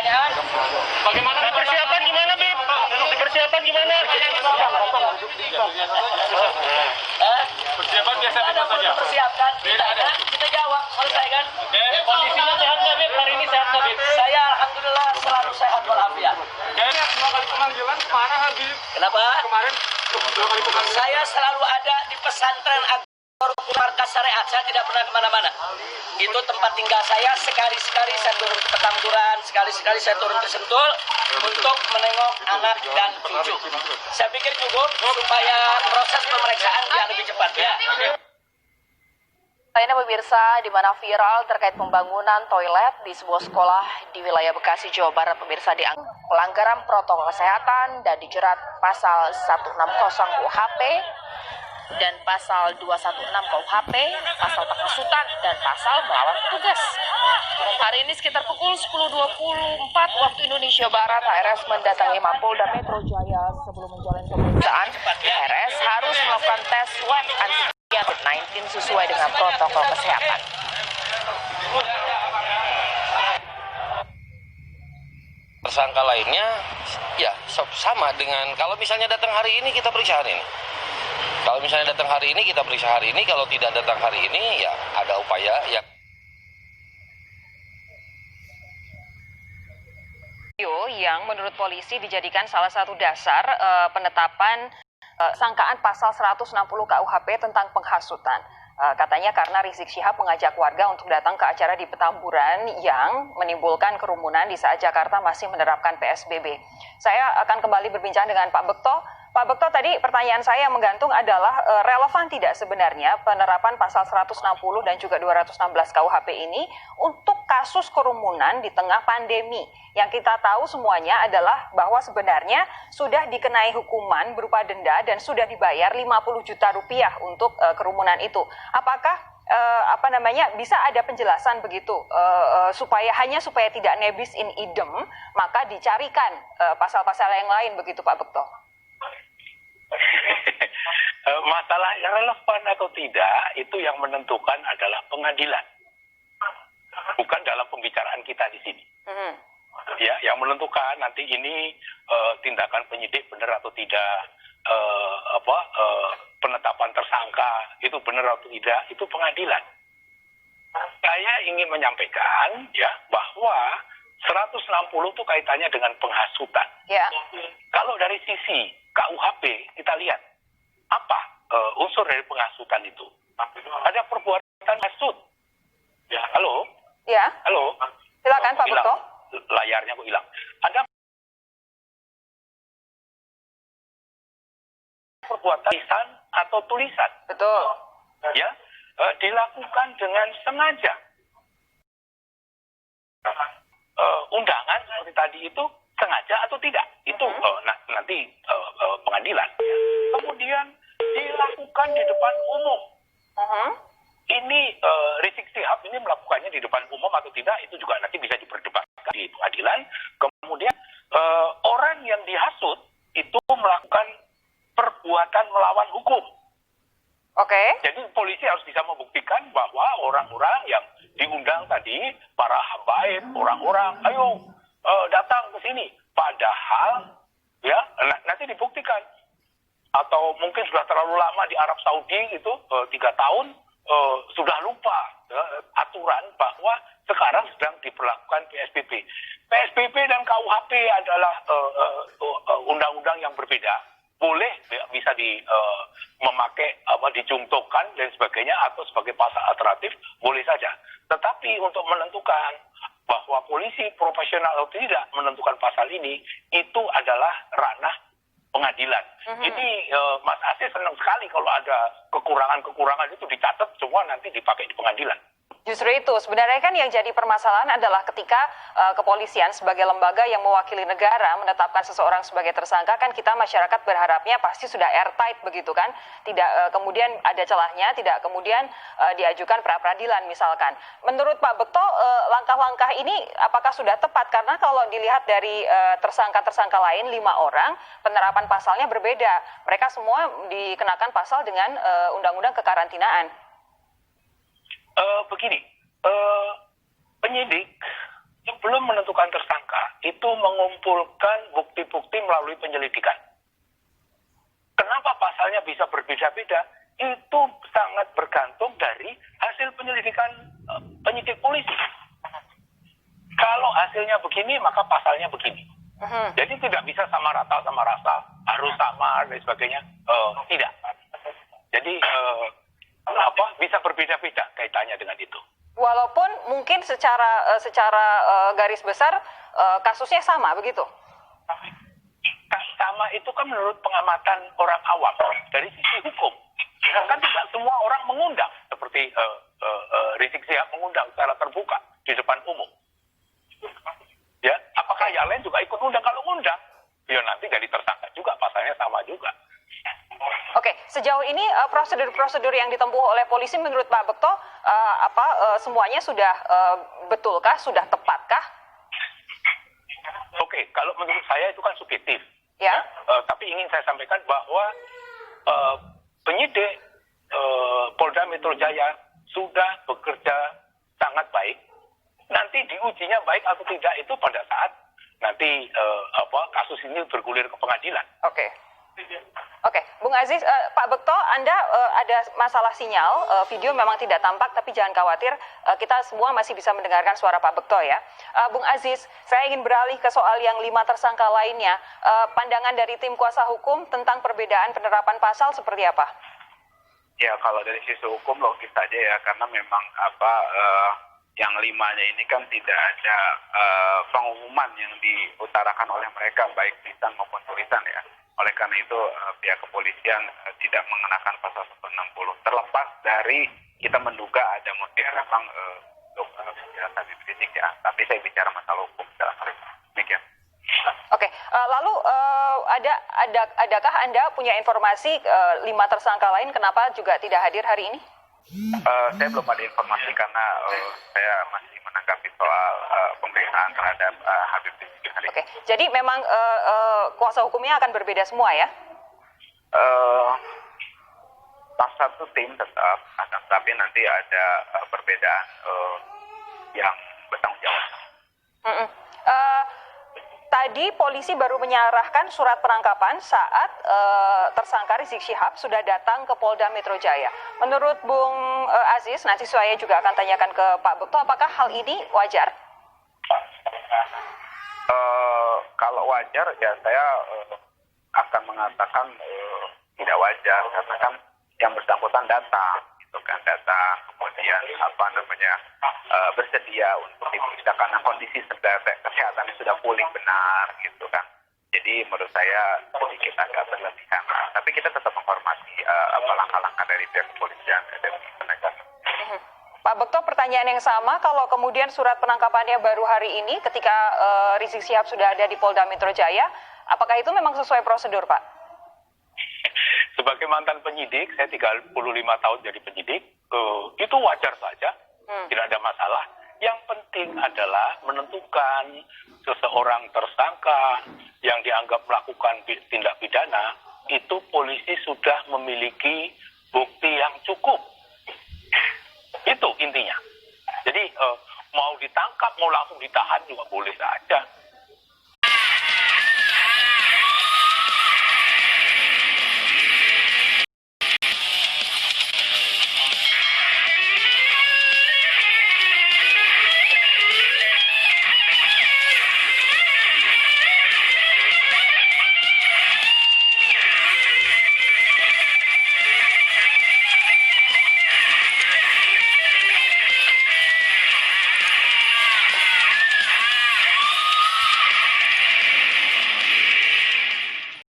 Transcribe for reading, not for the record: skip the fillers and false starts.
pertanyaan. Bagaimana persiapan gimana, Bib? Persiapan gimana? Persiapan biasa Ada perlu persiapkan. Ditanya, kita jawab. Selesai kan? Oke, kondisinya sehat nggak, Bib? Hari ini sehat nggak, Bib? Saya alhamdulillah selalu sehat walafiat. Oke, 2 kali pemanggilan kemana, Habib? Kenapa? Kemarin 2 kali pemanggilan. Saya selalu ada di pesantren Markas Syariat. Saya tidak pernah kemana-mana. Itu tempat tinggal saya. Sekali-sekali saya turun ke Petamburan, sekali-sekali saya turun ke Sentul untuk menengok anak dan cucu. Saya pikir cukup supaya proses pemeriksaan yang lebih cepat. Ya. Lainnya pemirsa, di mana viral terkait pembangunan toilet di sebuah sekolah di wilayah Bekasi, Jawa Barat, pemirsa dianggap pelanggaran protokol kesehatan dan dijerat pasal 160 KUHP dan pasal 216 KUHP, pasal penghasutan dan pasal melawan tugas. Hari ini sekitar pukul 10.24 waktu Indonesia Barat, HRS mendatangi Mapolda Metro Jaya sebelum menjalani pemeriksaan. HRS harus melakukan tes swab antigen COVID-19 sesuai dengan protokol kesehatan. Tersangka lainnya ya sama dengan kalau misalnya datang hari ini kita periksa hari ini. Kalau misalnya datang hari ini kita periksa hari ini, kalau tidak datang hari ini ya ada upaya ya. Yang menurut polisi dijadikan salah satu dasar penetapan sangkaan pasal 160 KUHP tentang penghasutan. Katanya karena Rizik Syihab mengajak warga untuk datang ke acara di Petamburan yang menimbulkan kerumunan di saat Jakarta masih menerapkan PSBB. Saya akan kembali berbincang dengan Pak Bekto. Pak Bekto, tadi pertanyaan saya yang menggantung adalah relevan tidak sebenarnya penerapan pasal 160 dan juga 216 KUHP ini untuk kasus kerumunan di tengah pandemi. Yang kita tahu semuanya adalah bahwa sebenarnya sudah dikenai hukuman berupa denda dan sudah dibayar 50 juta rupiah untuk kerumunan itu. Apakah bisa ada penjelasan begitu supaya tidak nebis in idem, maka dicarikan pasal-pasal yang lain begitu Pak Bekto? Masalah relevan atau tidak itu yang menentukan adalah pengadilan, bukan dalam pembicaraan kita di sini. Ya, yang menentukan nanti ini tindakan penyidik benar atau tidak, penetapan tersangka itu benar atau tidak, itu pengadilan. Saya ingin menyampaikan ya bahwa 160 itu kaitannya dengan penghasutan. Ya. Kalau dari sisi KUHP kita lihat apa unsur dari penghasutan itu. Ada perbuatan hasut. Ya, halo. Ya. Halo. Silakan Pak Bekto. Layarnya kok hilang. Ada perbuatan lisan atau tulisan. Betul. Ya, dilakukan dengan sengaja. Undangan seperti tadi itu sengaja atau tidak, itu nanti pengadilan. Kemudian dilakukan di depan umum. Ini Rizik Syihab ini melakukannya di depan umum atau tidak, itu juga nanti bisa diperdebatkan di pengadilan. Kemudian orang yang dihasut itu melakukan perbuatan melawan hukum. Oke. Jadi polisi harus bisa membuktikan bahwa orang-orang yang diundang tadi, para habaib, orang-orang, ayo datang ke sini. Padahal, ya nanti dibuktikan. Atau mungkin sudah terlalu lama di Arab Saudi itu 3 tahun sudah lupa aturan bahwa sekarang sedang diberlakukan PSBB. PSBB dan KUHP adalah undang-undang yang berbeda. Boleh bisa memakai dijungtokan dan sebagainya atau sebagai pasal alternatif boleh saja. Tetapi untuk menentukan bahwa polisi profesional atau tidak menentukan pasal ini itu adalah ranah pengadilan. Ini Mas Asis senang sekali kalau ada kekurangan-kekurangan itu dicatat semua nanti dipakai di pengadilan. Justru itu, sebenarnya kan yang jadi permasalahan adalah ketika kepolisian sebagai lembaga yang mewakili negara menetapkan seseorang sebagai tersangka, kan kita masyarakat berharapnya pasti sudah airtight begitu kan, tidak kemudian ada celahnya, tidak kemudian diajukan pra-peradilan misalkan. Menurut Pak Bekto, langkah-langkah ini apakah sudah tepat? Karena kalau dilihat dari tersangka-tersangka lain 5 orang, penerapan pasalnya berbeda. Mereka semua dikenakan pasal dengan undang-undang kekarantinaan. Begini, penyidik sebelum menentukan tersangka itu mengumpulkan bukti-bukti melalui penyelidikan. Kenapa pasalnya bisa berbeda-beda? Itu sangat bergantung dari hasil penyelidikan penyidik polisi. Kalau hasilnya begini, maka pasalnya begini. Jadi tidak bisa sama rata, sama rasa, harus sama dan sebagainya. Tidak. Jadi bisa berbeda-beda kaitannya dengan itu. Walaupun mungkin secara garis besar kasusnya sama begitu. Sama itu kan menurut pengamatan orang awam dari sisi hukum. Kan tidak semua orang mengundang seperti Rizik Syihab mengundang secara terbuka di depan umum. Ya, apakah yang lain juga ikut undang? Kalau undang, ya nanti jadi tersangka juga, pasalnya sama juga. Oke, sejauh ini prosedur-prosedur yang ditempuh oleh polisi menurut Pak Bekto semuanya sudah betulkah, sudah tepatkah? Oke, kalau menurut saya itu kan subjektif. Ya. Tapi ingin saya sampaikan bahwa penyidik Polda Metro Jaya sudah bekerja sangat baik. Nanti diujinya baik atau tidak itu pada saat nanti kasus ini bergulir ke pengadilan. Oke, Bung Aziz, Pak Bekto, Anda ada masalah sinyal, video memang tidak tampak, tapi jangan khawatir, kita semua masih bisa mendengarkan suara Pak Bekto ya. Bung Aziz, saya ingin beralih ke soal yang 5 tersangka lainnya. Pandangan dari tim kuasa hukum tentang perbedaan penerapan pasal seperti apa? Ya, kalau dari sisi hukum logis saja ya, karena memang yang 5-nya ini kan tidak ada pengumuman yang diutarakan oleh mereka, baik lisan maupun tulisan ya. Oleh karena itu pihak kepolisian tidak mengenakan pasal 160. Terlepas dari kita menduga ada motif memang untuk kejahatan Rizik ya. Tapi saya bicara masalah hukum dalam hal ini. Demikian. Oke, lalu adakah Anda punya informasi 5 tersangka lain kenapa juga tidak hadir hari ini? Saya belum ada informasi karena saya masih menanggapi soal pemeriksaan terhadap Habib Rizik hari ini. Oke, jadi memang kuasa hukumnya akan berbeda semua ya? Satu tim tetap, akan tetapi nanti ada perbedaan yang bertanggung jawab. Tadi polisi baru menyerahkan surat penangkapan saat tersangka Rizik Syihab sudah datang ke Polda Metro Jaya. Menurut Bung Aziz, nanti saya juga akan tanyakan ke Pak Bekto, apakah hal ini wajar? Kalau wajar ya saya akan mengatakan tidak wajar karena kan yang bersangkutan datang gitu kan, datang kemudian bersedia untuk diperiksa karena kondisi kesehatan sudah pulih benar gitu kan. Jadi menurut saya sedikit agak berlebihan. Tapi kita tetap menghormati langkah-langkah dari pihak kepolisian dan penegakan. Pak Bekto, pertanyaan yang sama, kalau kemudian surat penangkapannya baru hari ini ketika Rizik Syihab sudah ada di Polda Metro Jaya, apakah itu memang sesuai prosedur, Pak? Sebagai mantan penyidik, saya 35 tahun jadi penyidik, itu wajar saja, tidak ada masalah. Yang penting adalah menentukan seseorang tersangka yang dianggap melakukan tindak pidana, itu polisi sudah memiliki bukti yang cukup. Itu intinya. Jadi mau ditangkap, mau langsung ditahan juga boleh.